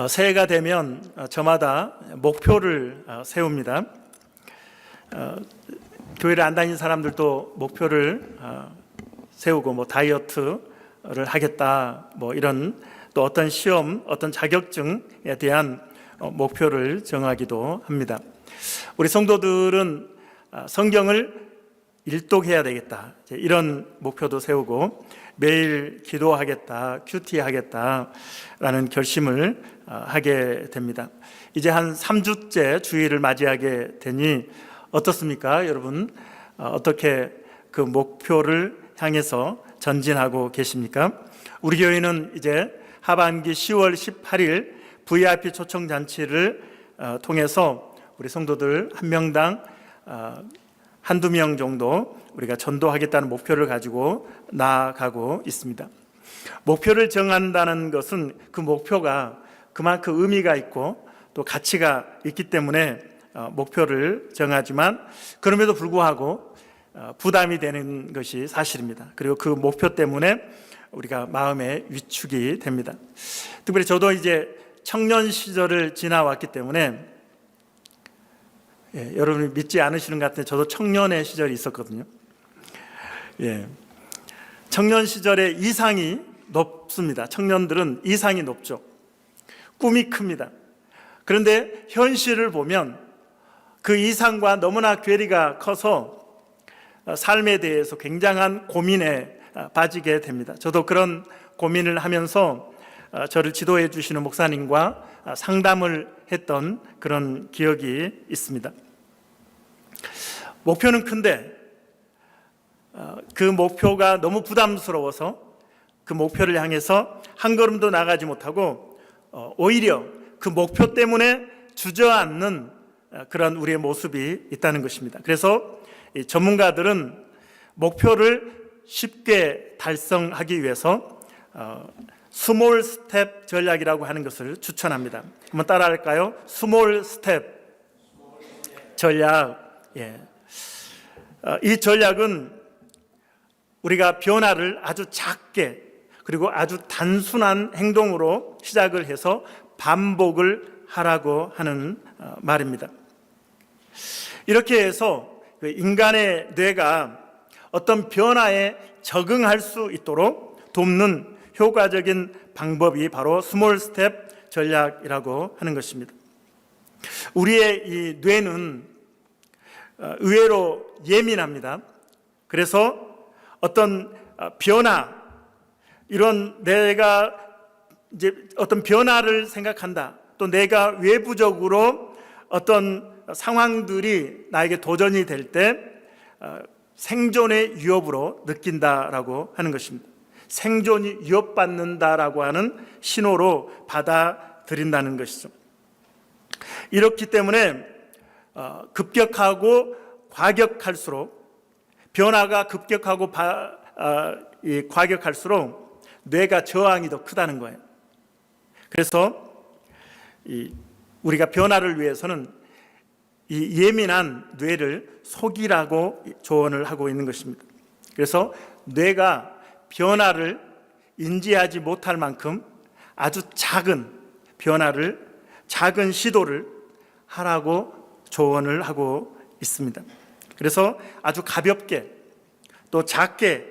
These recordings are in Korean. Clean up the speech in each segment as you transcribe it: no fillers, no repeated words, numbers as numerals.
새해가 되면 저마다 목표를 세웁니다. 교회를 안 다니는 사람들도 목표를 세우고 다이어트를 하겠다, 이런 또 어떤 시험, 어떤 자격증에 대한 목표를 정하기도 합니다. 우리 성도들은 성경을 일독해야 되겠다, 이런 목표도 세우고 매일 기도하겠다, 큐티하겠다라는 결심을 하게 됩니다. 이제 한 3주째 주일을 맞이하게 되니 어떻습니까? 여러분, 어떻게 그 목표를 향해서 전진하고 계십니까? 우리 교회는 이제 하반기 10월 18일 VIP 초청잔치를 통해서 우리 성도들 한 명당 한두 명 정도 우리가 전도하겠다는 목표를 가지고 나아가고 있습니다. 목표를 정한다는 것은 그 목표가 그만큼 의미가 있고 또 가치가 있기 때문에 목표를 정하지만 그럼에도 불구하고 부담이 되는 것이 사실입니다. 그리고 그 목표 때문에 우리가 마음에 위축이 됩니다. 특별히 저도 이제 청년 시절을 지나왔기 때문에 여러분이 믿지 않으시는 것 같은데 저도 청년의 시절이 있었거든요. 청년 시절의 이상이 높습니다. 청년들은 이상이 높죠. 꿈이 큽니다. 그런데 현실을 보면 그 이상과 너무나 괴리가 커서 삶에 대해서 굉장한 고민에 빠지게 됩니다. 저도 그런 고민을 하면서 저를 지도해 주시는 목사님과 상담을 했던 그런 기억이 있습니다. 목표는 큰데 그 목표가 너무 부담스러워서 그 목표를 향해서 한 걸음도 나가지 못하고 오히려 그 목표 때문에 주저앉는 그런 우리의 모습이 있다는 것입니다. 그래서 이 전문가들은 목표를 쉽게 달성하기 위해서 스몰 스텝 전략이라고 하는 것을 추천합니다. 한번 따라할까요? 스몰 스텝 전략. 이 전략은 우리가 변화를 아주 작게 그리고 아주 단순한 행동으로 시작을 해서 반복을 하라고 하는 말입니다. 이렇게 해서 인간의 뇌가 어떤 변화에 적응할 수 있도록 돕는 효과적인 방법이 바로 스몰 스텝 전략이라고 하는 것입니다. 우리의 이 뇌는 의외로 예민합니다. 그래서 어떤 변화, 이런 내가 이제 어떤 변화를 생각한다, 또 내가 외부적으로 어떤 상황들이 나에게 도전이 될 때 생존의 위협으로 느낀다라고 하는 것입니다. 생존이 위협받는다라고 하는 신호로 받아들인다는 것이죠. 이렇기 때문에 급격하고 과격할수록 변화가 급격하고 과격할수록 뇌가 저항이 더 크다는 거예요. 그래서 우리가 변화를 위해서는 이 예민한 뇌를 속이라고 조언을 하고 있는 것입니다. 그래서 뇌가 변화를 인지하지 못할 만큼 아주 작은 변화를, 작은 시도를 하라고 조언을 하고 있습니다. 그래서 아주 가볍게 또 작게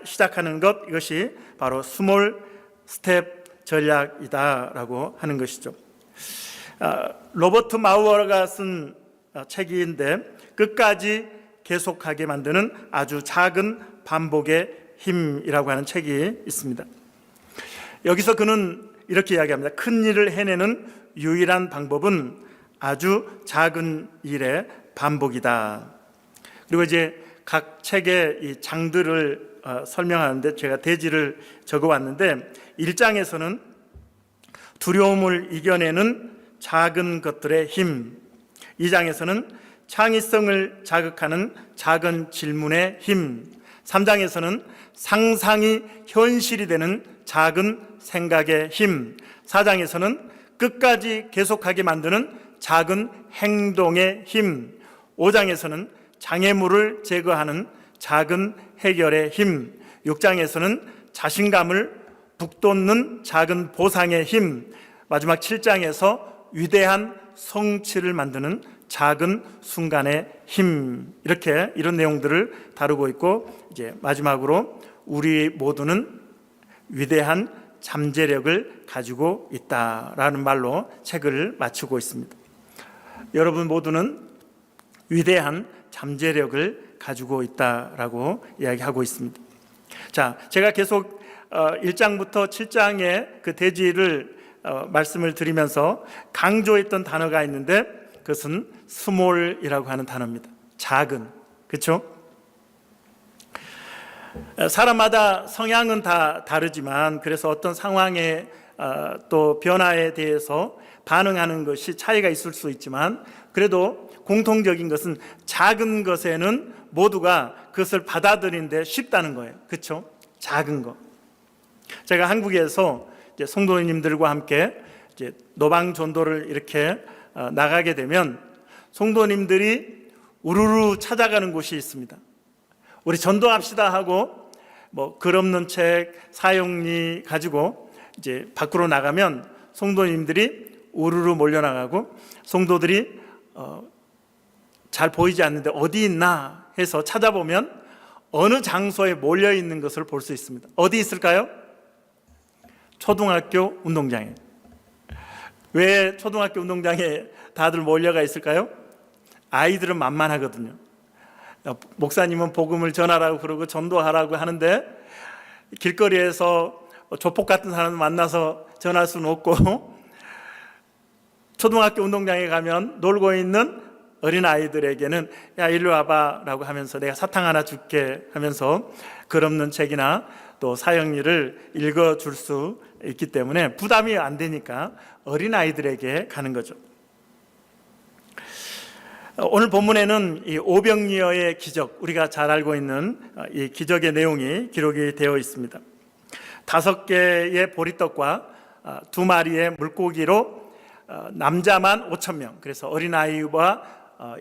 시작하는 것, 이것이 바로 스몰 스텝 전략이다라고 하는 것이죠. 로버트 마우어가 쓴 책인데 끝까지 계속하게 만드는 아주 작은 반복의 힘이라고 하는 책이 있습니다. 여기서 그는 이렇게 이야기합니다. 큰 일을 해내는 유일한 방법은 아주 작은 일의 반복이다. 그리고 이제 각 책의 이 장들을 설명하는데 제가 대지를 적어왔는데 1장에서는 두려움을 이겨내는 작은 것들의 힘, 2장에서는 창의성을 자극하는 작은 질문의 힘, 3장에서는 상상이 현실이 되는 작은 생각의 힘, 4장에서는 끝까지 계속하게 만드는 작은 행동의 힘, 5장에서는 장애물을 제거하는 작은 해결의 힘, 6장에서는 자신감을 북돋는 작은 보상의 힘, 마지막 7장에서 위대한 성취를 만드는 작은 순간의 힘, 이렇게 이런 내용들을 다루고 있고, 이제 마지막으로 우리 모두는 위대한 잠재력을 가지고 있다라는 말로 책을 마치고 있습니다. 여러분 모두는 위대한 잠재력을 가지고 있다라고 이야기하고 있습니다. 자, 제가 계속 1장부터 7장의 그 대지를 말씀을 드리면서 강조했던 단어가 있는데, 그것은 스몰이라고 하는 단어입니다. 작은, 그렇죠? 사람마다 성향은 다 다르지만, 그래서 어떤 상황에 또 변화에 대해서 반응하는 것이 차이가 있을 수 있지만, 그래도 공통적인 것은 작은 것에는 모두가 그것을 받아들이는데 쉽다는 거예요. 그렇죠? 작은 것. 제가 한국에서 이제 성도님들과 함께 이제 노방 전도를 이렇게 나가게 되면 성도님들이 우르르 찾아가는 곳이 있습니다. 우리 전도합시다 하고 뭐 글 없는 책, 사용리 가지고 이제 밖으로 나가면 성도님들이 우르르 몰려나가고, 성도들이 잘 보이지 않는데 어디 있나 해서 찾아보면 어느 장소에 몰려 있는 것을 볼 수 있습니다. 어디 있을까요? 초등학교 운동장에. 왜 초등학교 운동장에 다들 몰려가 있을까요? 아이들은 만만하거든요. 목사님은 복음을 전하라고 그러고 전도하라고 하는데, 길거리에서 조폭 같은 사람 만나서 전할 수는 없고, 초등학교 운동장에 가면 놀고 있는 어린아이들에게는 야, 일로 와봐 라고 하면서 내가 사탕 하나 줄게 하면서 글 없는 책이나 또 사형리를 읽어줄 수 있기 때문에 부담이 안 되니까 어린아이들에게 가는 거죠. 오늘 본문에는 이 오병이어의 기적, 우리가 잘 알고 있는 이 기적의 내용이 기록이 되어 있습니다. 5개의 보리떡과 2마리의 물고기로 남자만 5,000명, 그래서 어린아이와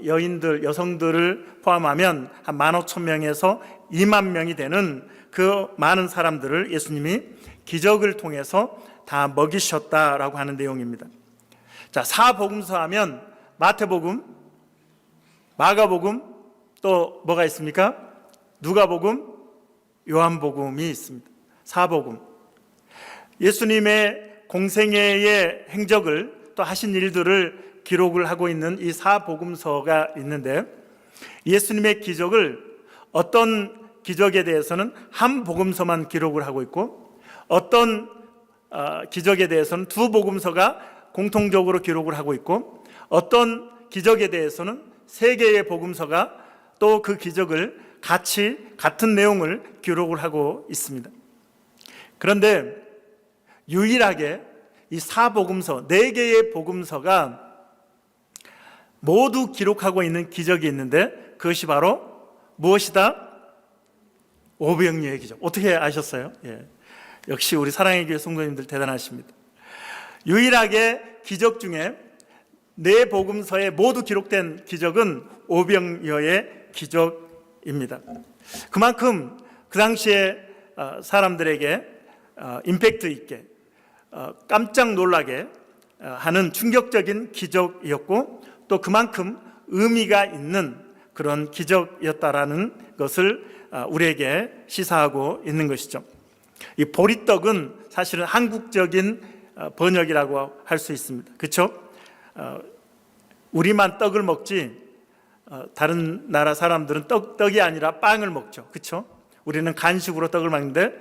여인들, 여성들을 포함하면 한 15,000명에서 2만 명이 되는 그 많은 사람들을 예수님이 기적을 통해서 다 먹이셨다라고 하는 내용입니다. 자, 사복음서 하면 마태복음, 마가복음, 또 뭐가 있습니까? 누가복음, 요한복음이 있습니다. 사복음. 예수님의 공생애의 행적을 또 하신 일들을 기록을 하고 있는 이 사복음서가 있는데, 예수님의 기적을 어떤 기적에 대해서는 한 복음서만 기록을 하고 있고, 어떤 기적에 대해서는 2복음서가 공통적으로 기록을 하고 있고, 어떤 기적에 대해서는 3개의 복음서가 또 그 기적을 같은 내용을 기록을 하고 있습니다. 그런데 유일하게 이 사복음서, 4개의 복음서가 모두 기록하고 있는 기적이 있는데, 그것이 바로 무엇이다? 오병이어의 기적. 어떻게 아셨어요? 예. 역시 우리 사랑의 교회 성도님들 대단하십니다. 유일하게 기적 중에 4복음서에 모두 기록된 기적은 오병이어의 기적입니다. 그만큼 그 당시에 사람들에게 임팩트 있게 깜짝 놀라게 하는 충격적인 기적이었고, 또 그만큼 의미가 있는 그런 기적이었다라는 것을 우리에게 시사하고 있는 것이죠. 이 보리떡은 사실은 한국적인 번역이라고 할 수 있습니다. 그렇죠? 우리만 떡을 먹지 다른 나라 사람들은 떡이 아니라 빵을 먹죠. 그렇죠? 우리는 간식으로 떡을 먹는데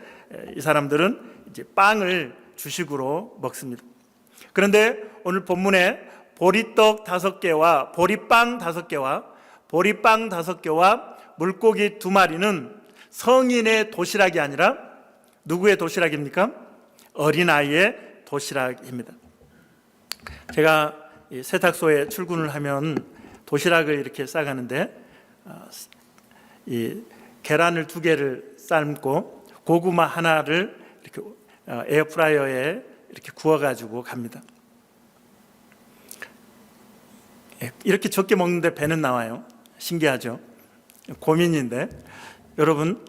이 사람들은 이제 빵을 주식으로 먹습니다. 그런데 오늘 본문에 보리떡 5개와 보리빵 5개와 보리빵 5개와 물고기 2마리는 성인의 도시락이 아니라 누구의 도시락입니까? 어린아이의 도시락입니다. 제가 세탁소에 출근을 하면 도시락을 이렇게 싸가는데, 이 계란을 2개를 삶고 고구마 하나를 이렇게 에어프라이어에 이렇게 구워가지고 갑니다. 이렇게 적게 먹는데 배는 나와요. 신기하죠? 고민인데, 여러분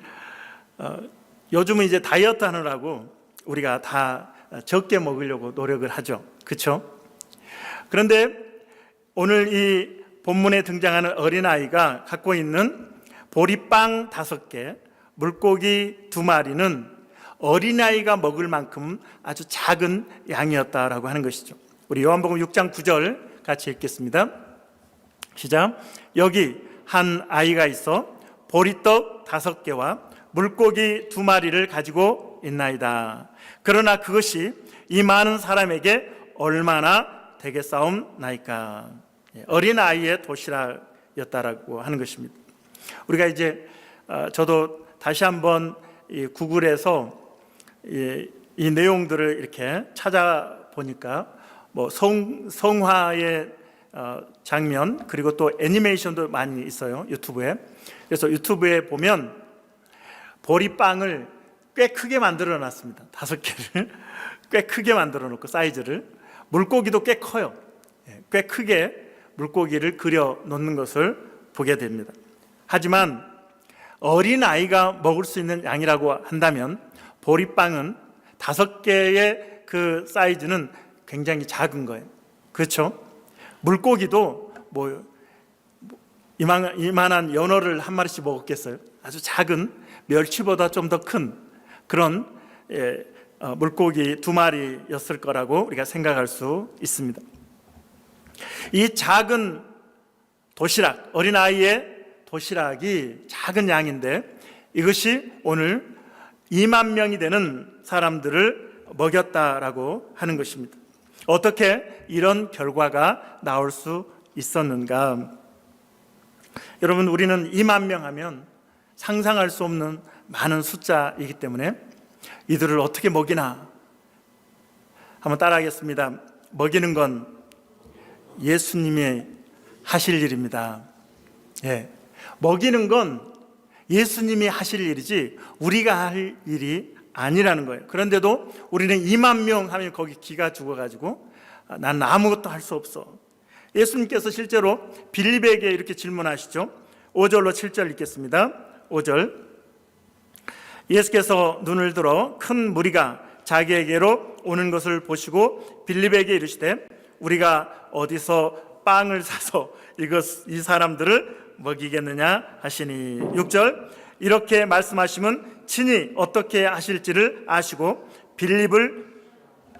요즘은 이제 다이어트 하느라고 우리가 다 적게 먹으려고 노력을 하죠. 그렇죠? 그런데 오늘 이 본문에 등장하는 어린아이가 갖고 있는 보리빵 5개, 물고기 2마리는 어린아이가 먹을 만큼 아주 작은 양이었다라고 하는 것이죠. 우리 요한복음 6장 9절 같이 읽겠습니다. 시작. 여기 한 아이가 있어 보리떡 5개와 물고기 2마리를 가지고 있나이다. 그러나 그것이 이 많은 사람에게 얼마나 되겠사옵나이까. 어린아이의 도시락이었다라고 하는 것입니다. 우리가 이제 저도 다시 한번 이 구글에서 이 내용들을 이렇게 찾아보니까 뭐 성화의 장면, 그리고 또 애니메이션도 많이 있어요, 유튜브에. 그래서 유튜브에 보면 보리빵을 꽤 크게 만들어 놨습니다. 5개를 꽤 크게 만들어 놓고, 사이즈를. 물고기도 꽤 커요. 꽤 크게 물고기를 그려 놓는 것을 보게 됩니다. 하지만 어린아이가 먹을 수 있는 양이라고 한다면 보리빵은 5개의 그 사이즈는 굉장히 작은 거예요. 그렇죠? 물고기도 뭐 이만한 연어를 한 마리씩 먹었겠어요? 아주 작은, 멸치보다 좀 더 큰 그런 물고기 2마리였을 거라고 우리가 생각할 수 있습니다. 이 작은 도시락, 어린아이의 도시락이 작은 양인데 이것이 오늘 2만 명이 되는 사람들을 먹였다라고 하는 것입니다. 어떻게 이런 결과가 나올 수 있었는가? 여러분, 우리는 2만 명 하면 상상할 수 없는 많은 숫자이기 때문에 이들을 어떻게 먹이나? 한번 따라하겠습니다. 먹이는 건 예수님이 하실 일입니다. 먹이는 건 예수님이 하실 일이지 우리가 할 일이 아니라는 거예요. 그런데도 우리는 2만 명 하면 거기 기가 죽어가지고 난 아무것도 할 수 없어. 예수님께서 실제로 빌립에게 이렇게 질문하시죠. 5절로 7절 읽겠습니다. 5절. 예수께서 눈을 들어 큰 무리가 자기에게로 오는 것을 보시고 빌립에게 이르시되 우리가 어디서 빵을 사서 이 사람들을 먹이겠느냐 하시니. 6절. 이렇게 말씀하시면 친히 어떻게 하실지를 아시고 빌립을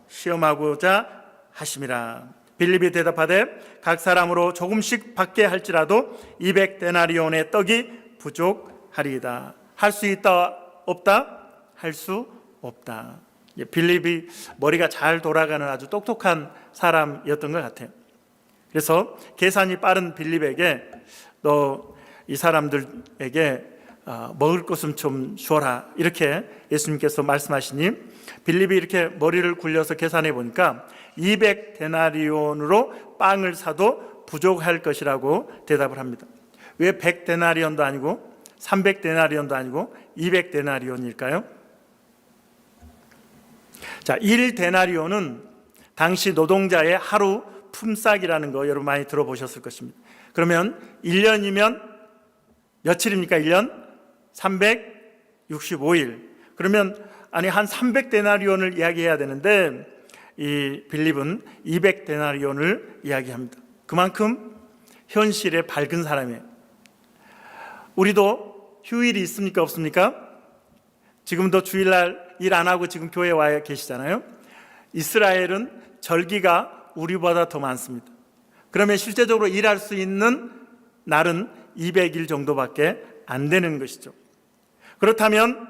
시험하고자 하심이라. 빌립이 대답하되 각 사람으로 조금씩 받게 할지라도 200데나리온의 떡이 부족하리이다. 할 수 있다 없다? 할 수 없다. 빌립이 머리가 잘 돌아가는 아주 똑똑한 사람이었던 것 같아요. 그래서 계산이 빠른 빌립에게 너 이 사람들에게 먹을 것은 좀 주어라, 이렇게 예수님께서 말씀하시니 빌립이 이렇게 머리를 굴려서 계산해 보니까 200데나리온으로 빵을 사도 부족할 것이라고 대답을 합니다. 왜 100데나리온도 아니고 300데나리온도 아니고 200데나리온일까요? 자, 1데나리온은 당시 노동자의 하루 품삯이라는 거 여러분 많이 들어보셨을 것입니다. 그러면 1년이면 며칠입니까? 1년? 365일. 그러면 한 300데나리온을 이야기해야 되는데 이 빌립은 200데나리온을 이야기합니다. 그만큼 현실에 밝은 사람이에요. 우리도 휴일이 있습니까? 없습니까? 지금도 주일날 일 안 하고 지금 교회에 와 계시잖아요. 이스라엘은 절기가 우리보다 더 많습니다. 그러면 실제적으로 일할 수 있는 날은 200일 정도밖에 안 되는 것이죠. 그렇다면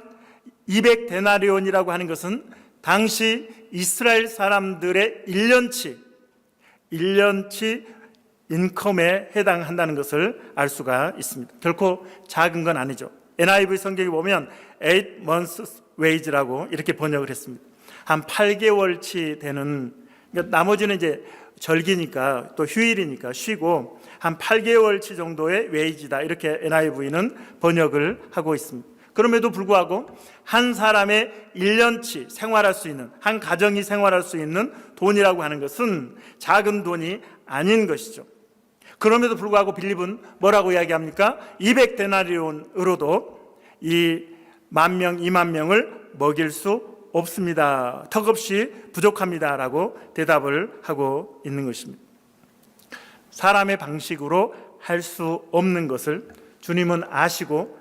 200데나리온이라고 하는 것은 당시 이스라엘 사람들의 1년치 인컴에 해당한다는 것을 알 수가 있습니다. 결코 작은 건 아니죠. NIV 성경에 보면 8 months wage라고 이렇게 번역을 했습니다. 한 8개월치 되는, 그러니까 나머지는 이제 절기니까 또 휴일이니까 쉬고 한 8개월치 정도의 웨이지다, 이렇게 NIV는 번역을 하고 있습니다. 그럼에도 불구하고 한 사람의 1년치 생활할 수 있는, 한 가정이 생활할 수 있는 돈이라고 하는 것은 작은 돈이 아닌 것이죠. 그럼에도 불구하고 빌립은 뭐라고 이야기합니까? 200데나리온으로도 이 10,000명, 20,000명을 먹일 수 없습니다. 턱없이 부족합니다. 라고 대답을 하고 있는 것입니다. 사람의 방식으로 할 수 없는 것을 주님은 아시고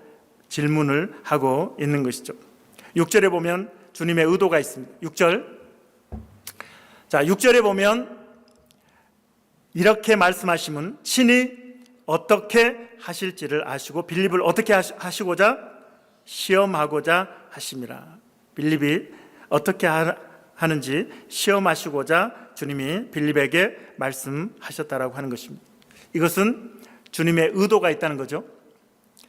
질문을 하고 있는 것이죠. 6절에 보면 주님의 의도가 있습니다. 6절. 자, 6절에 보면 이렇게 말씀하시면 친히 어떻게 하실지를 아시고 빌립을 어떻게 하시고자 시험하고자 하심이라. 빌립이 어떻게 하는지 시험하시고자 주님이 빌립에게 말씀하셨다라고 하는 것입니다. 이것은 주님의 의도가 있다는 거죠.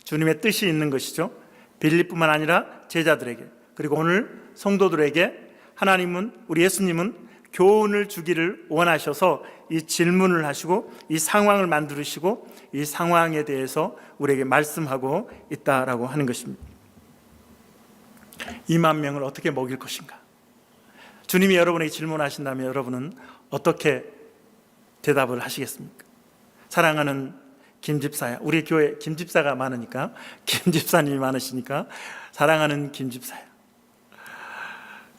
주님의 뜻이 있는 것이죠. 빌립뿐만 아니라 제자들에게, 그리고 오늘 성도들에게 하나님은, 우리 예수님은 교훈을 주기를 원하셔서 이 질문을 하시고 이 상황을 만드시고 이 상황에 대해서 우리에게 말씀하고 있다라고 하는 것입니다. 2만 명을 어떻게 먹일 것인가? 주님이 여러분에게 질문하신다면 여러분은 어떻게 대답을 하시겠습니까? 사랑하는 김집사야, 우리 교회 김집사가 많으니까, 김집사님이 많으시니까 사랑하는 김집사야,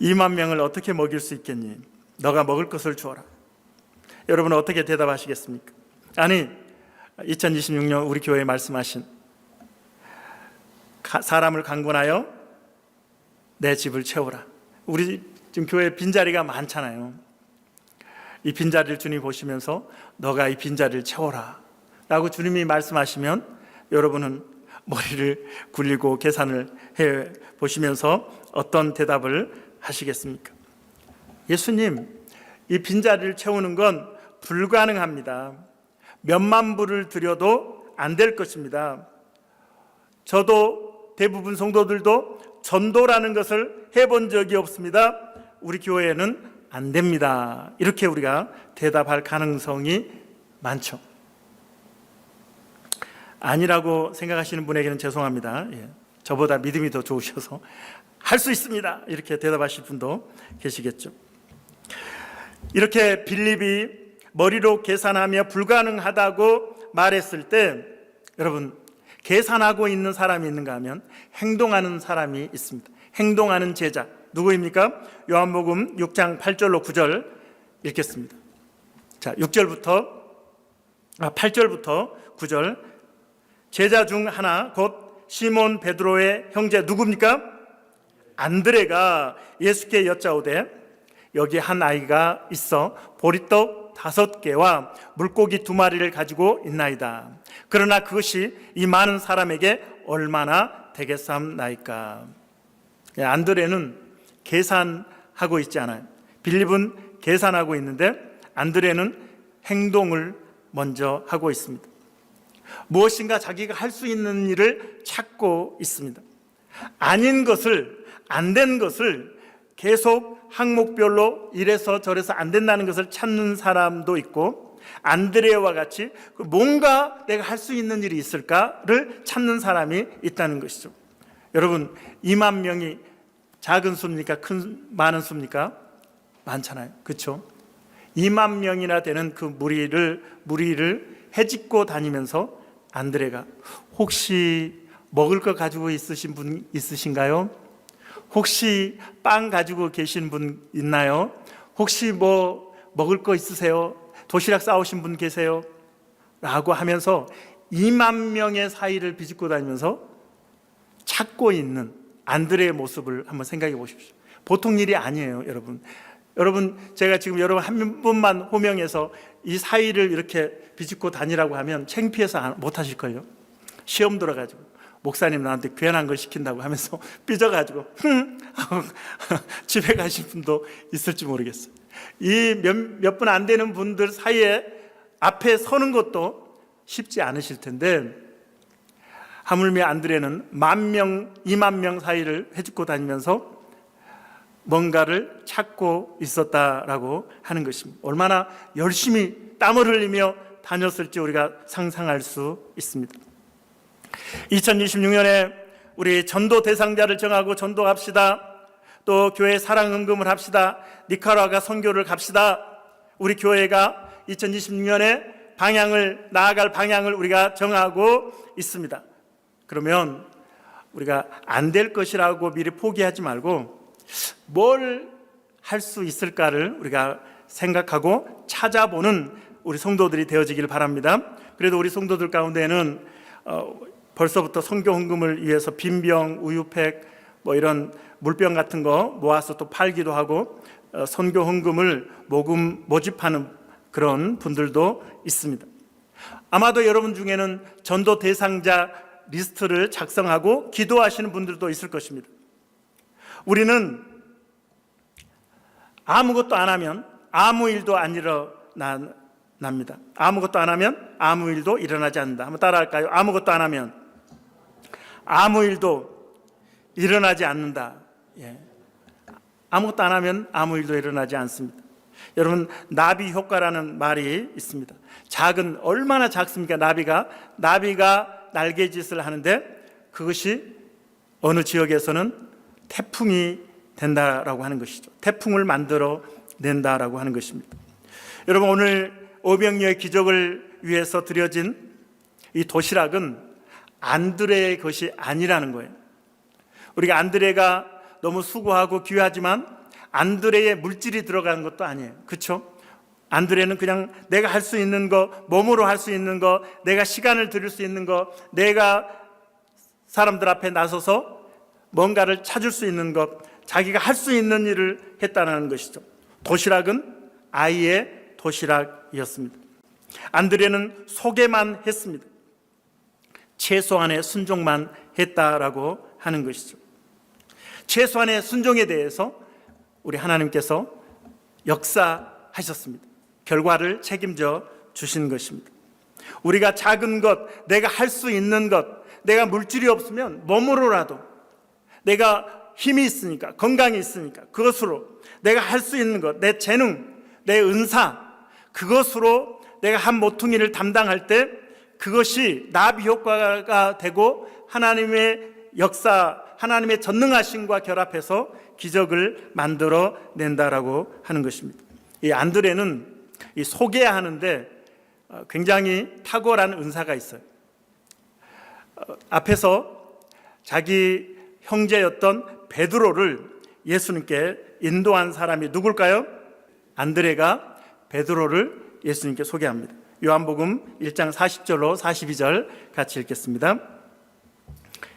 2만 명을 어떻게 먹일 수 있겠니? 너가 먹을 것을 주어라. 여러분은 어떻게 대답하시겠습니까? 아니, 2026년 우리 교회에 말씀하신 사람을 강권하여 내 집을 채우라. 우리 지금 교회에 빈자리가 많잖아요. 이 빈자리를 주님이 보시면서 너가 이 빈자리를 채워라 라고 주님이 말씀하시면 여러분은 머리를 굴리고 계산을 해 보시면서 어떤 대답을 하시겠습니까? 예수님, 이 빈자리를 채우는 건 불가능합니다. 몇만 불을 드려도 안 될 것입니다. 저도 대부분 성도들도 전도라는 것을 해본 적이 없습니다. 우리 교회는 안 됩니다. 이렇게 우리가 대답할 가능성이 많죠. 아니라고 생각하시는 분에게는 죄송합니다. 저보다 믿음이 더 좋으셔서 할 수 있습니다. 이렇게 대답하실 분도 계시겠죠. 이렇게 빌립이 머리로 계산하며 불가능하다고 말했을 때 여러분, 계산하고 있는 사람이 있는가 하면 행동하는 사람이 있습니다. 행동하는 제자, 누구입니까? 요한복음 6장 8절로 9절 읽겠습니다. 자, 8절부터 9절. 제자 중 하나 곧 시몬 베드로의 형제 누굽니까? 안드레가 예수께 여짜오되 여기 한 아이가 있어 보리떡 5개와 물고기 2마리를 가지고 있나이다. 그러나 그것이 이 많은 사람에게 얼마나 되겠사옵나이까. 안드레는 계산하고 있지 않아요. 빌립은 계산하고 있는데 안드레는 행동을 먼저 하고 있습니다. 무엇인가 자기가 할 수 있는 일을 찾고 있습니다. 아닌 것을, 안 된 것을 계속 항목별로 이래서 저래서 안 된다는 것을 찾는 사람도 있고, 안드레와 같이 뭔가 내가 할 수 있는 일이 있을까를 찾는 사람이 있다는 것이죠. 여러분, 2만 명이 작은 수입니까? 많은 수입니까? 많잖아요. 그렇죠? 2만 명이나 되는 그 무리를 헤집고 다니면서 안드레가 혹시 먹을 거 가지고 있으신 분 있으신가요? 혹시 빵 가지고 계신 분 있나요? 혹시 뭐 먹을 거 있으세요? 도시락 싸오신 분 계세요? 라고 하면서 2만 명의 사이를 비집고 다니면서 찾고 있는 안드레의 모습을 한번 생각해 보십시오. 보통 일이 아니에요, 여러분. 여러분, 제가 지금 여러분 한 분만 호명해서 이 사이를 이렇게 비집고 다니라고 하면 창피해서 못 하실걸요. 시험 들어가지고 목사님 나한테 괜한 걸 시킨다고 하면서 삐져가지고 하고 집에 가신 분도 있을지 모르겠어요. 이 몇 분 안 되는 분들 사이에 앞에 서는 것도 쉽지 않으실 텐데, 하물며 안드레는 10,000명, 2만 명 사이를 헤집고 다니면서 뭔가를 찾고 있었다라고 하는 것입니다. 얼마나 열심히 땀을 흘리며 다녔을지 우리가 상상할 수 있습니다. 2026년에 우리 전도 대상자를 정하고 전도합시다. 또 교회 사랑헌금을 합시다. 니카라과 선교를 갑시다. 우리 교회가 2026년에 나아갈 방향을 우리가 정하고 있습니다. 그러면 우리가 안 될 것이라고 미리 포기하지 말고 뭘 할 수 있을까를 우리가 생각하고 찾아보는 우리 성도들이 되어지길 바랍니다. 그래도 우리 성도들 가운데는 벌써부터 선교 헌금을 위해서 빈병, 우유팩, 이런 물병 같은 거 모아서 또 팔기도 하고 선교 헌금을 모집하는 그런 분들도 있습니다. 아마도 여러분 중에는 전도 대상자 리스트를 작성하고 기도하시는 분들도 있을 것입니다. 우리는 아무것도 안 하면 아무 일도 안 일어납니다. 아무것도 안 하면 아무 일도 일어나지 않는다. 한번 따라할까요? 아무것도 안 하면 아무 일도 일어나지 않는다. 예. 아무것도 안 하면 아무 일도 일어나지 않습니다. 여러분, 나비 효과라는 말이 있습니다. 얼마나 작습니까? 나비가 날개짓을 하는데 그것이 어느 지역에서는 태풍이 된다라고 하는 것이죠. 태풍을 만들어 낸다라고 하는 것입니다. 여러분, 오늘 오병이어의 기적을 위해서 드려진 이 도시락은 안드레의 것이 아니라는 거예요. 우리가 안드레가 너무 수고하고 귀하지만 안드레의 물질이 들어가는 것도 아니에요. 그렇죠? 안드레는 그냥 내가 할 수 있는 거, 몸으로 할 수 있는 거, 내가 시간을 들일 수 있는 거, 내가 사람들 앞에 나서서 뭔가를 찾을 수 있는 것, 자기가 할 수 있는 일을 했다는 것이죠. 도시락은 아이의 도시락이었습니다. 안드레는 소개만 했습니다. 최소한의 순종만 했다라고 하는 것이죠. 최소한의 순종에 대해서 우리 하나님께서 역사하셨습니다. 결과를 책임져 주신 것입니다. 우리가 작은 것, 내가 할 수 있는 것, 내가 물질이 없으면 몸으로라도, 내가 힘이 있으니까, 건강이 있으니까 그것으로 내가 할 수 있는 것, 내 재능, 내 은사, 그것으로 내가 한 모퉁이를 담당할 때 그것이 나비 효과가 되고 하나님의 역사, 하나님의 전능하심과 결합해서 기적을 만들어 낸다라고 하는 것입니다. 이 안드레는 이 소개하는데 굉장히 탁월한 은사가 있어요. 앞에서 자기 형제였던 베드로를 예수님께 인도한 사람이 누굴까요? 안드레가 베드로를 예수님께 소개합니다. 요한복음 1장 40절로 42절 같이 읽겠습니다.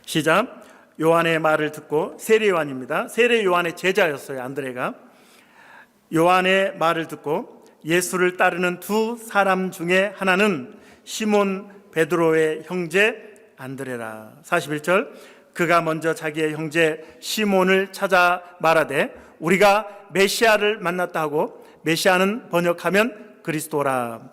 시작. 요한의 말을 듣고, 세례 요한입니다. 세례 요한의 제자였어요, 안드레가. 요한의 말을 듣고 예수를 따르는 두 사람 중에 하나는 시몬 베드로의 형제 안드레라. 41절. 그가 먼저 자기의 형제 시몬을 찾아 말하되 우리가 메시아를 만났다 하고, 메시아는 번역하면 그리스도라.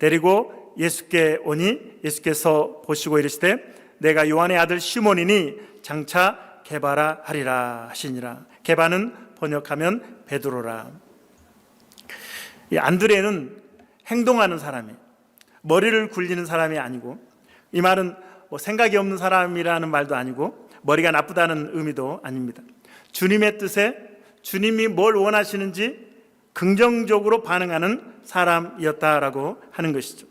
데리고 예수께 오니 예수께서 보시고 이르시되 내가 요한의 아들 시몬이니 장차 게바라 하리라 하시니라. 게바는 번역하면 베드로라. 이 안드레는 행동하는 사람이에요. 머리를 굴리는 사람이 아니고, 이 말은 생각이 없는 사람이라는 말도 아니고 머리가 나쁘다는 의미도 아닙니다. 주님의 뜻에 주님이 뭘 원하시는지 긍정적으로 반응하는 사람이었다라고 하는 것이죠.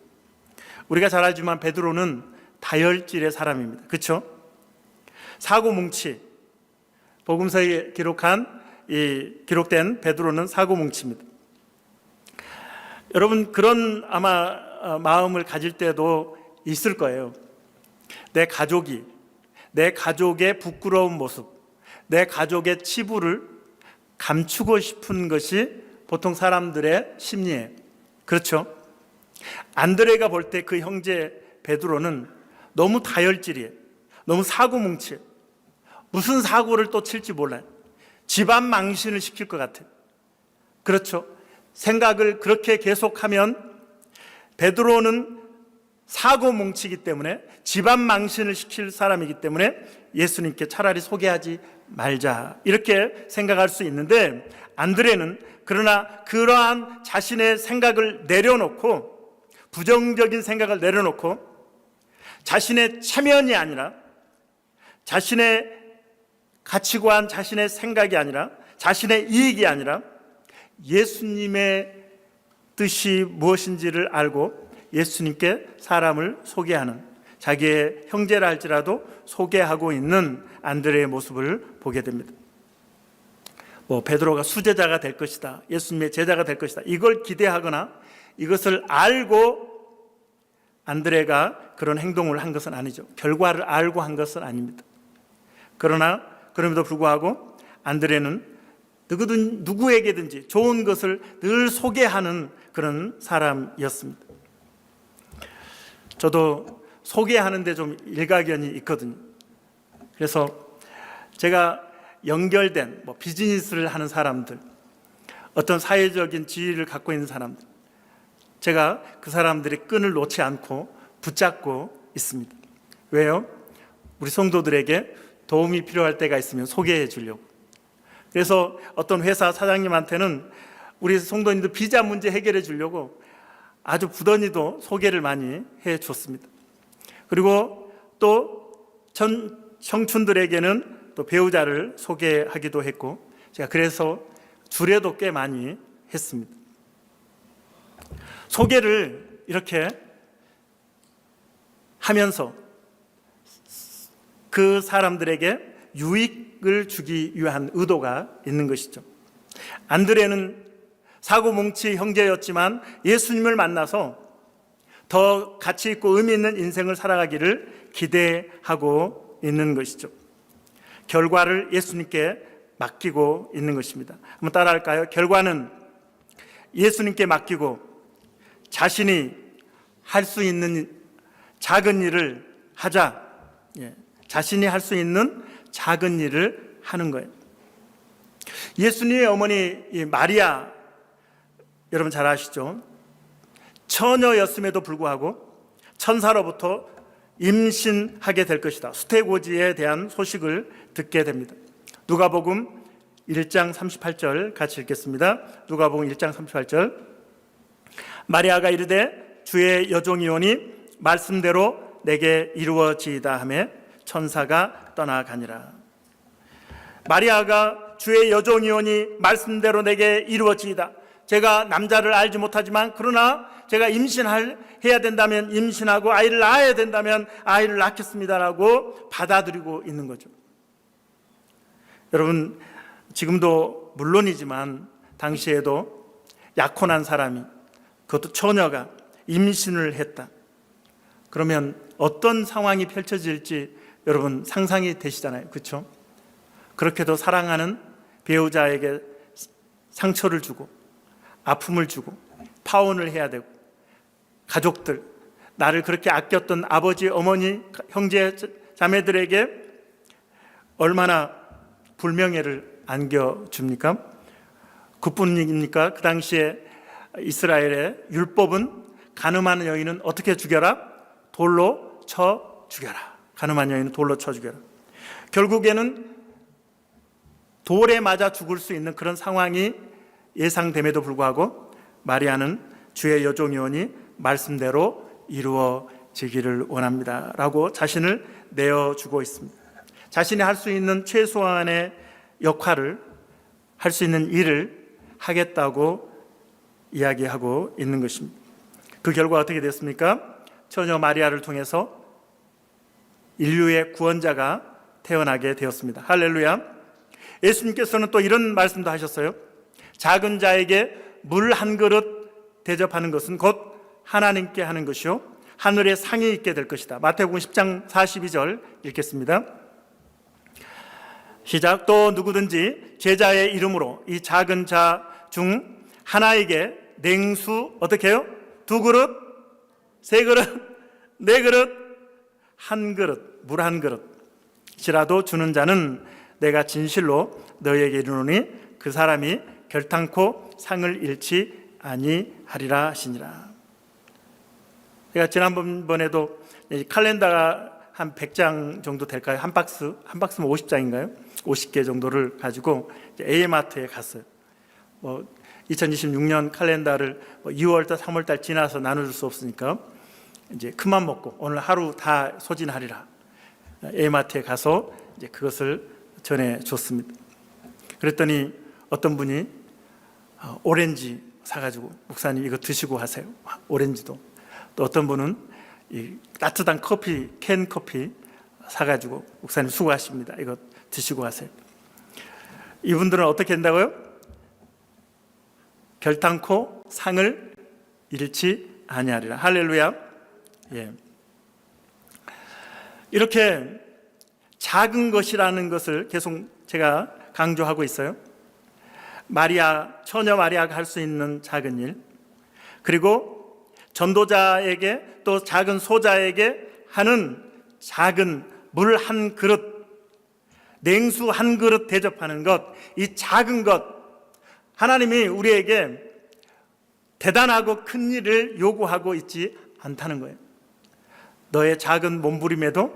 우리가 잘 알지만 베드로는 다혈질의 사람입니다. 그렇죠? 사고뭉치, 복음서에 기록된 베드로는 사고뭉치입니다. 여러분, 그런 아마 마음을 가질 때도 있을 거예요. 내 가족의 부끄러운 모습, 내 가족의 치부를 감추고 싶은 것이 보통 사람들의 심리예요. 그렇죠? 안드레가 볼 때 그 형제 베드로는 너무 다혈질이에요. 너무 사고뭉치예요. 무슨 사고를 또 칠지 몰라요. 집안 망신을 시킬 것 같아요. 그렇죠? 생각을 그렇게 계속하면 베드로는 사고뭉치기 때문에, 집안 망신을 시킬 사람이기 때문에 예수님께 차라리 소개하지 말자, 이렇게 생각할 수 있는데, 안드레는 그러나 그러한 자신의 생각을 내려놓고, 부정적인 생각을 내려놓고 자신의 체면이 아니라, 자신의 가치관, 자신의 생각이 아니라, 자신의 이익이 아니라 예수님의 뜻이 무엇인지를 알고 예수님께 사람을 소개하는, 자기의 형제라 할지라도 소개하고 있는 안드레의 모습을 보게 됩니다. 뭐 베드로가 수제자가 될 것이다, 예수님의 제자가 될 것이다, 이걸 기대하거나 이것을 알고 안드레가 그런 행동을 한 것은 아니죠. 결과를 알고 한 것은 아닙니다. 그러나 그럼에도 불구하고 안드레는 누구에게든지 좋은 것을 늘 소개하는 그런 사람이었습니다. 저도 소개하는데 좀 일가견이 있거든요. 그래서 제가 연결된 비즈니스를 하는 사람들, 어떤 사회적인 지위를 갖고 있는 사람들, 제가 그 사람들의 끈을 놓지 않고 붙잡고 있습니다. 왜요? 우리 성도들에게 도움이 필요할 때가 있으면 소개해 주려고. 그래서 어떤 회사 사장님한테는 우리 성도님들 비자 문제 해결해 주려고 아주 부단히도 소개를 많이 해 줬습니다. 그리고 또 청춘들에게는 또 배우자를 소개하기도 했고, 제가 그래서 주례도 꽤 많이 했습니다. 소개를 이렇게 하면서 그 사람들에게 유익을 주기 위한 의도가 있는 것이죠. 안드레는 사고뭉치 형제였지만 예수님을 만나서 더 가치 있고 의미 있는 인생을 살아가기를 기대하고 있는 것이죠. 결과를 예수님께 맡기고 있는 것입니다. 한번 따라할까요? 결과는 예수님께 맡기고 자신이 할 수 있는 작은 일을 하자. 자신이 할 수 있는 작은 일을 하는 거예요. 예수님의 어머니 마리아, 여러분 잘 아시죠? 처녀였음에도 불구하고 천사로부터 임신하게 될 것이다, 수태고지에 대한 소식을 듣게 됩니다. 누가복음 1장 38절 같이 읽겠습니다. 누가복음 1장 38절. 마리아가 이르되 주의 여종이오니 말씀대로 내게 이루어지이다 하매 천사가 떠나가니라. 마리아가 주의 여종이오니 말씀대로 내게 이루어지이다. 제가 남자를 알지 못하지만 그러나 제가 해야 된다면 임신하고 아이를 낳아야 된다면 아이를 낳겠습니다라고 받아들이고 있는 거죠. 여러분, 지금도 물론이지만 당시에도 약혼한 사람이, 그것도 처녀가 임신을 했다. 그러면 어떤 상황이 펼쳐질지 여러분 상상이 되시잖아요. 그렇죠? 그렇게도 사랑하는 배우자에게 상처를 주고 아픔을 주고 파혼을 해야 되고, 가족들, 나를 그렇게 아꼈던 아버지, 어머니, 형제, 자매들에게 얼마나 불명예를 안겨줍니까? 그뿐입니까? 그 당시에 이스라엘의 율법은 간음한 여인은 어떻게 죽여라? 돌로 쳐 죽여라. 간음한 여인은 돌로 쳐 죽여라. 결국에는 돌에 맞아 죽을 수 있는 그런 상황이 예상됨에도 불구하고 마리아는 주의 여종이오니 말씀대로 이루어지기를 원합니다 라고 자신을 내어주고 있습니다. 자신이 할 수 있는 최소한의 역할을, 할 수 있는 일을 하겠다고 이야기하고 있는 것입니다. 그 결과 어떻게 됐습니까? 처녀 마리아를 통해서 인류의 구원자가 태어나게 되었습니다. 할렐루야. 예수님께서는 또 이런 말씀도 하셨어요. 작은 자에게 물 한 그릇 대접하는 것은 곧 하나님께 하는 것이요 하늘에 상이 있게 될 것이다. 마태복음 10장 42절 읽겠습니다. 시작. 또 누구든지 제자의 이름으로 이 작은 자 중 하나에게 냉수 어떻게 해요? 2그릇, 3그릇, 4그릇, 1그릇, 물 1그릇이라도 주는 자는 내가 진실로 너희에게 이르노니 그 사람이 결탄코 상을 잃지 아니하리라 하시니라. 제가 지난번에도 칼렌더가 한 100장 정도 될까요? 한 박스면 50장인가요? 50개 정도를 가지고 A마트에 갔어요. 2026년 칼렌더를 2월달, 3월달 지나서 나눠줄 수 없으니까 이제 큰맘 먹고 오늘 하루 다 소진하리라. A마트에 가서 이제 그것을 전해줬습니다. 그랬더니 어떤 분이 오렌지 사가지고 목사님 이거 드시고 하세요. 오렌지도. 또 어떤 분은 이 따뜻한 커피, 캔 커피 사가지고 목사님 수고하십니다. 이거 드시고 하세요. 이분들은 어떻게 된다고요? 결탄코 상을 잃지 아니하리라. 할렐루야. 예. 이렇게 작은 것이라는 것을 계속 제가 강조하고 있어요. 마리아, 처녀 마리아가 할 수 있는 작은 일, 그리고 전도자에게 또 작은 소자에게 하는 작은 물 한 그릇, 냉수 한 그릇 대접하는 것, 이 작은 것, 하나님이 우리에게 대단하고 큰 일을 요구하고 있지 않다는 거예요. 너의 작은 몸부림에도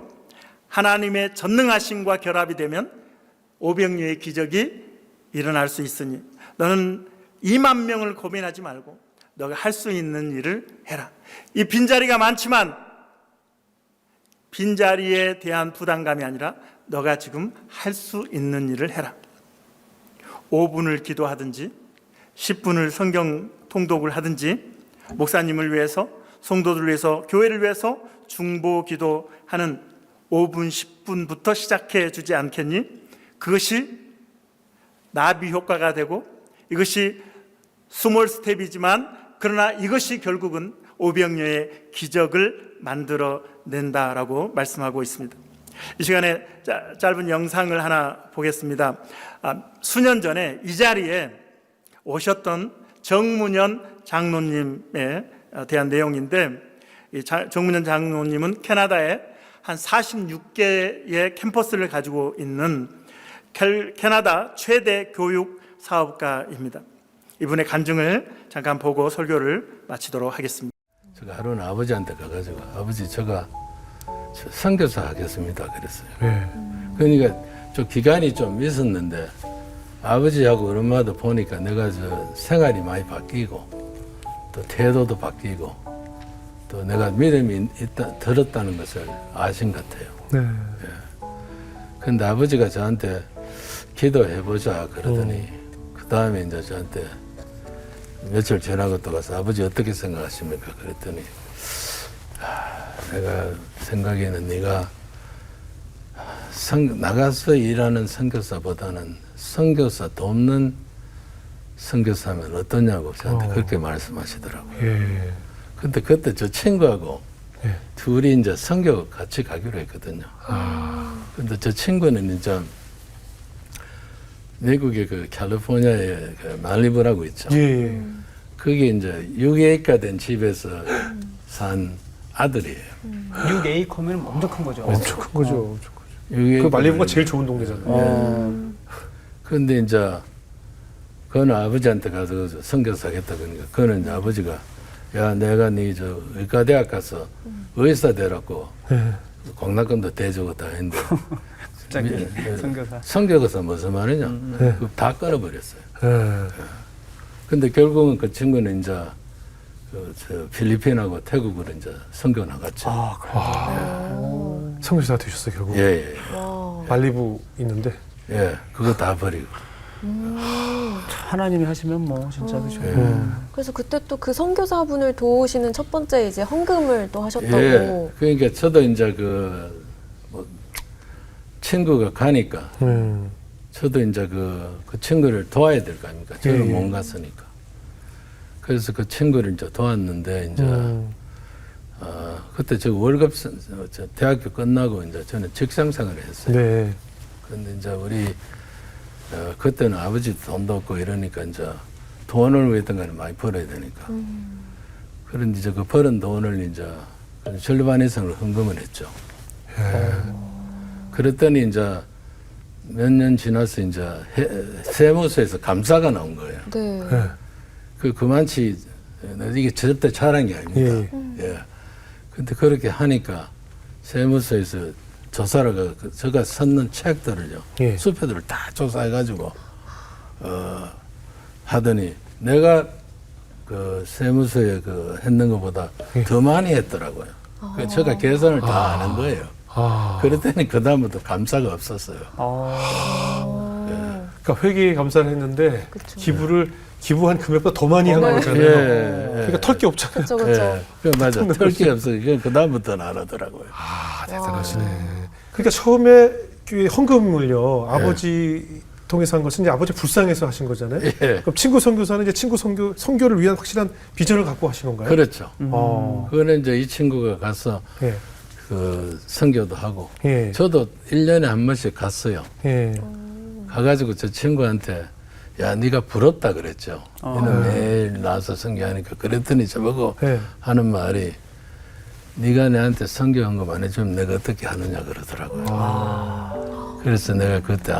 하나님의 전능하심과 결합이 되면 오병이어의 기적이 일어날 수 있으니 너는 2만 명을 고민하지 말고 너가 할 수 있는 일을 해라. 이 빈자리가 많지만 빈자리에 대한 부담감이 아니라 너가 지금 할 수 있는 일을 해라. 5분을 기도하든지 10분을 성경 통독을 하든지 목사님을 위해서, 성도들을 위해서, 교회를 위해서 중보 기도하는 5분, 10분부터 시작해 주지 않겠니? 그것이 나비 효과가 되고 이것이 스몰 스텝이지만 그러나 이것이 결국은 오병이어의 기적을 만들어낸다라고 말씀하고 있습니다. 이 시간에 짧은 영상을 하나 보겠습니다. 수년 전에 이 자리에 오셨던 정문현 장로님에 대한 내용인데, 이 정문현 장로님은 캐나다에 한 46개의 캠퍼스를 가지고 있는 캐나다 최대 교육 사업가입니다. 이분의 간증을 잠깐 보고 설교를 마치도록 하겠습니다. 제가 하루는 아버지한테 가가지고 아버지 제가 선교사 하겠습니다 그랬어요. 그러니까 좀 기간이 좀 있었는데 아버지하고 엄마도 보니까 내가 저 생활이 많이 바뀌고 또 태도도 바뀌고 또 내가 믿음이 들었다는 것을 아신 것 같아요. 그런데 아버지가 저한테 기도해보자 그러더니 그 다음에 이제 저한테 며칠 지나고 또 가서 아버지 어떻게 생각하십니까? 그랬더니 내가 생각에는 네가 나가서 일하는 선교사보다는 선교사 돕는 선교사면 어떠냐고 저한테 그렇게 말씀하시더라고요. 근데 그때 저 친구하고 둘이 이제 선교 같이 가기로 했거든요. 근데 저 친구는 이제 미국의 그 캘리포니아의 그 말리부라고 있죠. 그게 이제 6A가 된 집에서 산 아들이에요. 6A커면 엄청 큰 거죠. 엄청 큰 거죠. 그 말리부가 제일 좋은 동네잖아요. 근데 이제 그는 아버지한테 가서 선교사 하겠다 그러니까 그는 이제 아버지가 야 내가 네 저 의과대학 가서 의사 되라고 공락금도 대주고 다 했는데 갑자기 선교사. 선교사 무슨 말이냐? 그거 다 끊어버렸어요. 근데 결국은 그 친구는 이제 저 필리핀하고 태국으로 이제 선교 나갔죠. 선교사 되셨어요 결국. 예. 말리부 있는데. 예, 그거 다 버리고. 하나님이 하시면 뭐 진짜 그죠. 그래서 그때 또 그 선교사분을 도우시는 첫 번째 이제 헌금을 또 하셨다고. 예, 그러니까 저도 이제 뭐 친구가 가니까 저도 이제 그 친구를 도와야 될 거 아닙니까? 저는 못 갔으니까. 그래서 그 친구를 이제 도왔는데 이제 그때 저 월급 저 대학교 끝나고 이제 저는 직장생활을 했어요. 그런데 이제 우리 그때는 아버지 돈도 없고 이러니까 이제 돈을 위했던 거는 많이 벌어야 되니까. 그런데 이제 그 벌은 돈을 이제 절반 이상을 헌금을 했죠. 그랬더니 이제 몇 년 지나서 이제 세무서에서 감사가 나온 거예요. 그만치 이게 절대 자랑이 아닙니다. 근데 그렇게 하니까 세무서에서 조사를 제가 썼는 책들을요, 수표들을 다 조사해가지고 하더니 내가 그 세무서에 했는 것보다 더 많이 했더라고요. 제가 계산을 다 아는 거예요. 그랬더니 그 다음부터 감사가 없었어요. 그러니까 회계에 감사를 했는데 기부한 금액보다 더 많이 한 거잖아요. 그러니까 털 게 없잖아요. 맞아. 털 게 없어. 그 다음부터는 안 하더라고요. 대단하시네. 그러니까 처음에 헌금을요, 아버지 통해서 한 것은 이제 아버지 불쌍해서 하신 거잖아요. 예. 그럼 친구 선교사는 이제 친구 선교를 위한 확실한 비전을 갖고 하신 건가요? 그렇죠. 그거는 이제 이 친구가 가서 예. 그 선교도 하고 예. 저도 1년에 한 번씩 갔어요. 예. 가가지고 저 친구한테 야 네가 부럽다 그랬죠. 너는 매일 나와서 선교하니까 그랬더니 저보고 예. 하는 말이 네가 내한테 선교 헌금 안 해주면 내가 어떻게 하느냐 그러더라고요. 그래서 내가 그때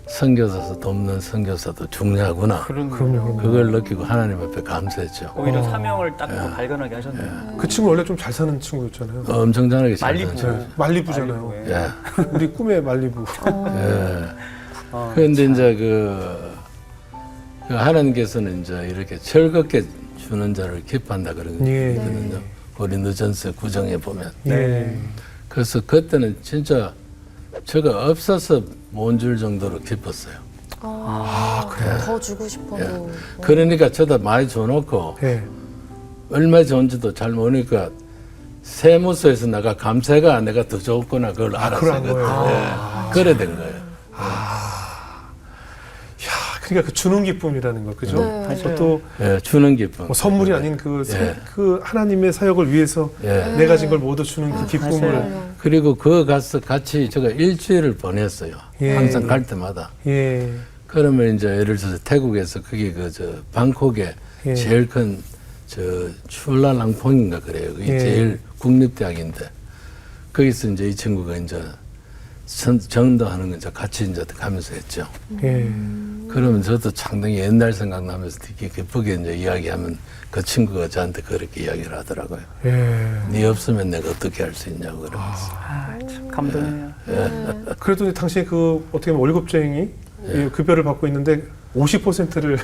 선교사도 돕는 선교사도 중요하구나. 그럼요. 그걸 느끼고 하나님 앞에 감사했죠. 오히려 사명을 딱 더 발견하게 하셨네요. 그 친구 원래 좀 잘 사는 친구였잖아요. 엄청 잘하게 잘 말리부. 사는 네. 말리부잖아요. 말리부, 예. 우리 꿈의 말리부. 예. 그런데 이제 그 하나님께서는 이제 이렇게 즐겁게 주는 자를 기뻐한다 그러거든요. 예. 고린도전서 9장에 보면. 예. 그래서 그때는 진짜 제가 없어서 못 줄 정도로 기뻤어요. 그래요? 더 주고 싶어도. 그러니까 저도 많이 줘놓고 예. 얼마 좋은지도 잘 모르니까 세무서에서 내가 감세가 내가 더 좋구나 그걸 알았어요. 그런 거예요. 예. 그래 된 거예요. 그러니까 그 주는 기쁨이라는 거, 그죠? 네. 또 예, 주는 기쁨. 뭐 선물이 아닌 그 하나님의 사역을 위해서 예. 내 가진 걸 모두 주는 그 기쁨을. 맞아요. 그리고 그 가서 같이 제가 일주일을 보냈어요. 예. 항상 갈 때마다. 예. 그러면 이제 예를 들어서 태국에서 그게 방콕에 예. 제일 큰 추라랑퐁인가 그래요. 그게 예. 제일 국립대학인데 거기서 이제 이 친구가 이제 전도하는 거 이제 같이 이제 가면서 했죠. 예. 그러면 저도 상당히 옛날 생각나면서 되게 기쁘게 이제 이야기하면 그 친구가 저한테 그렇게 이야기를 하더라고요. 예. 네 없으면 내가 어떻게 할 수 있냐고 그러면서. 참 감동이네요. 그래도 당신이 그 어떻게 보면 월급쟁이 이 급여를 받고 있는데 50%를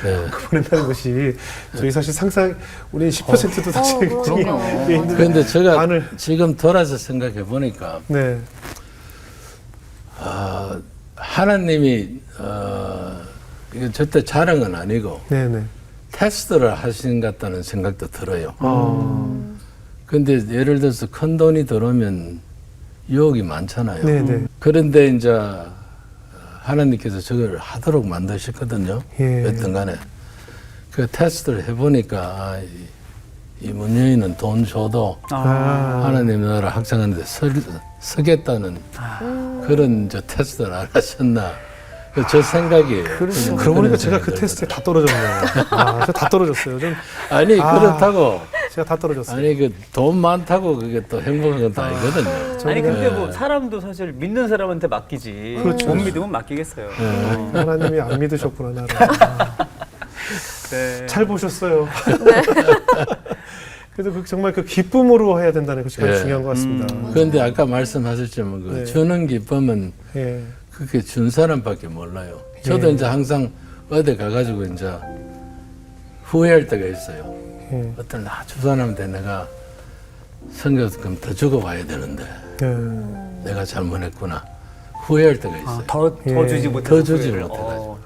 네. 보낸다는 것이 저희 사실 상상 우리 10%도 사실 굉장히 그럼요. 예, 있는데 그런데 제가 반을 지금 돌아서 생각해 보니까 네. 하나님이 이거 절대 자랑은 아니고 네, 네. 테스트를 하신 것 같다는 생각도 들어요. 근데 예를 들어서 큰 돈이 들어오면 유혹이 많잖아요. 네, 네. 그런데 이제 하나님께서 저걸 하도록 만드셨거든요. 예. 여튼 간에. 그 테스트를 해보니까 이 문여인은 돈 줘도 하나님 나라 학생하는데 서겠다는 그런 저 테스트를 안 하셨나. 저 생각이에요. 그러고 보니까 제가 그 테스트에 다 떨어졌네요. 제가 다 떨어졌어요. 좀 아니 그렇다고 제가 다 떨어졌어요. 아니 그 돈 많다고 그게 또 행복한 건 다 아니거든요. 아니 근데 뭐 사람도 사실 믿는 사람한테 맡기지. 그렇죠. 못 믿으면 맡기겠어요. 하나님이 안 믿으셨구나 나를. 네. 잘 보셨어요. 그래도 정말 그 기쁨으로 해야 된다는 것이 가장 예. 중요한 것 같습니다. 그런데 아까 말씀하셨지만 그 네. 주는 기쁨은 예. 그게 준 사람밖에 몰라요. 저도 예. 이제 항상 어디 가가지고 이제 후회할 때가 있어요. 예. 어떤 아주 사람한테 내가 성경금 더 주고 봐야 되는데 예. 내가 잘못했구나 후회할 때가 있어요. 더 예. 주지 못해. 더 주지를 못해가지고.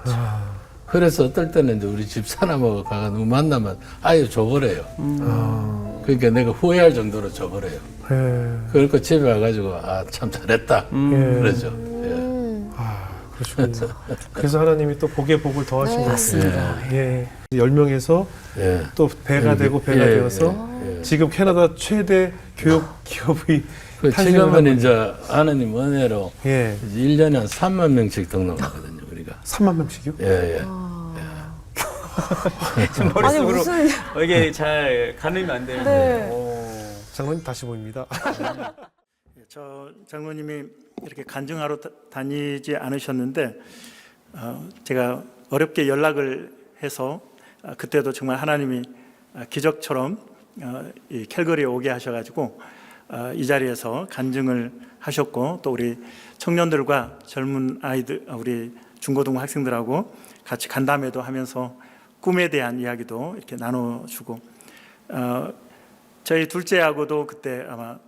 그래서 어떨 때는 이제 우리 집 사람하고 가서 누구 만나면 아예 줘버려요. 그러니까 내가 후회할 정도로 줘버려요. 예. 그러니까 집에 와가지고 참 잘했다 예. 그러죠. 예. 그러시군요. 그래서 하나님이 또 복의 복을 더하신 것 같습니다. 예. 10명에서 예. 또 배가 되고 배가 예, 되어서 예, 예. 지금 캐나다 최대 교육 기업의 그 탄생을 하고 지금은 이제 하나님 은혜로 예. 이제 1년에 한 3만 명씩 등록하거든요, 우리가. 3만 명씩이요? 예, 예. 지금 아니 머릿속으로 무슨 이게 잘 가늠이 안 되는데. 네. 장로님 다시 보입니다. 저 장로님이 이렇게 간증하러 다니지 않으셨는데 제가 어렵게 연락을 해서 그때도 정말 하나님이 기적처럼 이 캘거리에 오게 하셔가지고 이 자리에서 간증을 하셨고 또 우리 청년들과 젊은 아이들 우리 중고등부 학생들하고 같이 간담회도 하면서 꿈에 대한 이야기도 이렇게 나눠주고 저희 둘째하고도 그때 아마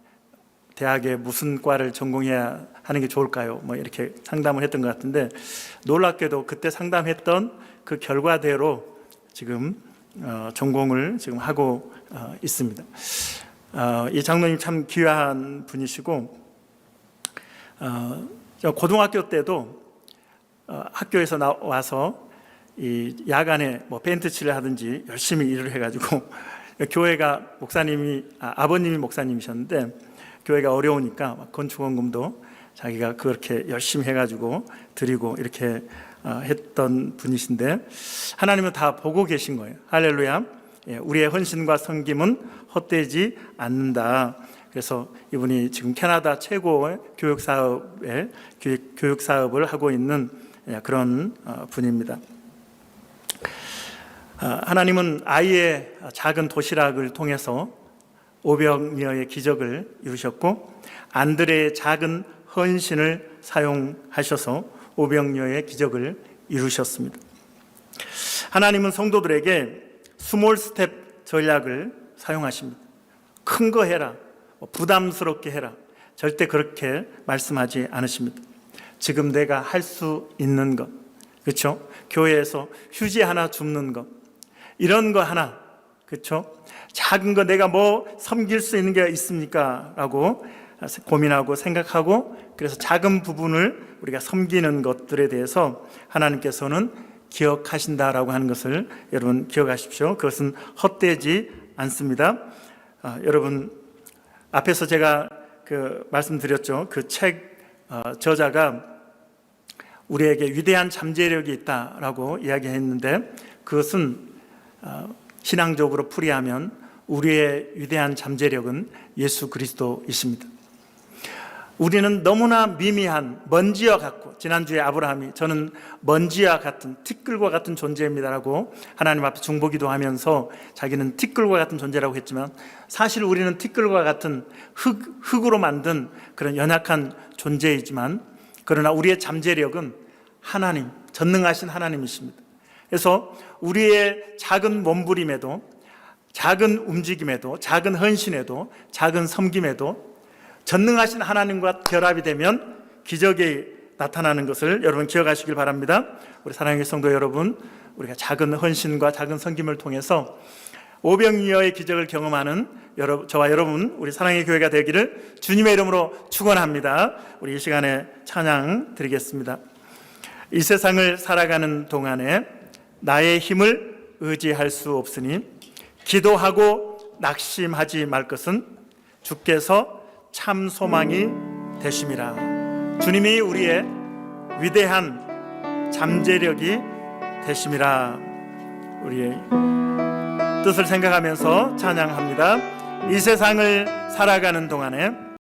대학에 무슨 과를 전공해야 하는 게 좋을까요? 뭐 이렇게 상담을 했던 것 같은데 놀랍게도 그때 상담했던 그 결과대로 지금 전공을 지금 하고 있습니다. 이 장로님 참 귀한 분이시고 고등학교 때도 학교에서 나와서 이 야간에 뭐 벤트칠을 하든지 열심히 일을 해가지고 교회가 아버님이 목사님이셨는데 교회가 어려우니까 막 건축원금도 자기가 그렇게 열심히 해가지고 드리고 이렇게 했던 분이신데 하나님은 다 보고 계신 거예요. 할렐루야. 우리의 헌신과 섬김은 헛되지 않는다. 그래서 이분이 지금 캐나다 최고의 교육 사업을 하고 있는 그런 분입니다. 하나님은 아이의 작은 도시락을 통해서 500여의 기적을 이루셨고 안드레의 작은 헌신을 사용하셔서 500여의 기적을 이루셨습니다. 하나님은 성도들에게 스몰 스텝 전략을 사용하십니다. 큰 거 해라, 부담스럽게 해라, 절대 그렇게 말씀하지 않으십니다. 지금 내가 할 수 있는 것, 그렇죠? 교회에서 휴지 하나 줍는 것, 이런 거 하나, 그렇죠? 작은 거 내가 뭐 섬길 수 있는 게 있습니까? 라고 고민하고 생각하고, 그래서 작은 부분을 우리가 섬기는 것들에 대해서 하나님께서는 기억하신다라고 하는 것을 여러분 기억하십시오. 그것은 헛되지 않습니다. 여러분 앞에서 제가 말씀드렸죠. 그 책 저자가 우리에게 위대한 잠재력이 있다라고 이야기했는데 그것은 신앙적으로 풀이하면 우리의 위대한 잠재력은 예수 그리스도이십니다. 우리는 너무나 미미한 먼지와 같고, 지난주에 아브라함이 저는 먼지와 같은 티끌과 같은 존재입니다라고 하나님 앞에 중보기도 하면서 자기는 티끌과 같은 존재라고 했지만 사실 우리는 티끌과 같은 흙으로 만든 그런 연약한 존재이지만 그러나 우리의 잠재력은 하나님, 전능하신 하나님이십니다. 그래서 우리의 작은 몸부림에도, 작은 움직임에도, 작은 헌신에도, 작은 섬김에도 전능하신 하나님과 결합이 되면 기적이 나타나는 것을 여러분 기억하시길 바랍니다. 우리 사랑하는 성도 여러분, 우리가 작은 헌신과 작은 섬김을 통해서 500여의 기적을 경험하는 저와 여러분, 우리 사랑의 교회가 되기를 주님의 이름으로 축원합니다. 우리 이 시간에 찬양 드리겠습니다. 이 세상을 살아가는 동안에 나의 힘을 의지할 수 없으니 기도하고 낙심하지 말 것은 주께서 참 소망이 되심이라. 주님이 우리의 위대한 잠재력이 되심이라. 우리의 뜻을 생각하면서 찬양합니다. 이 세상을 살아가는 동안에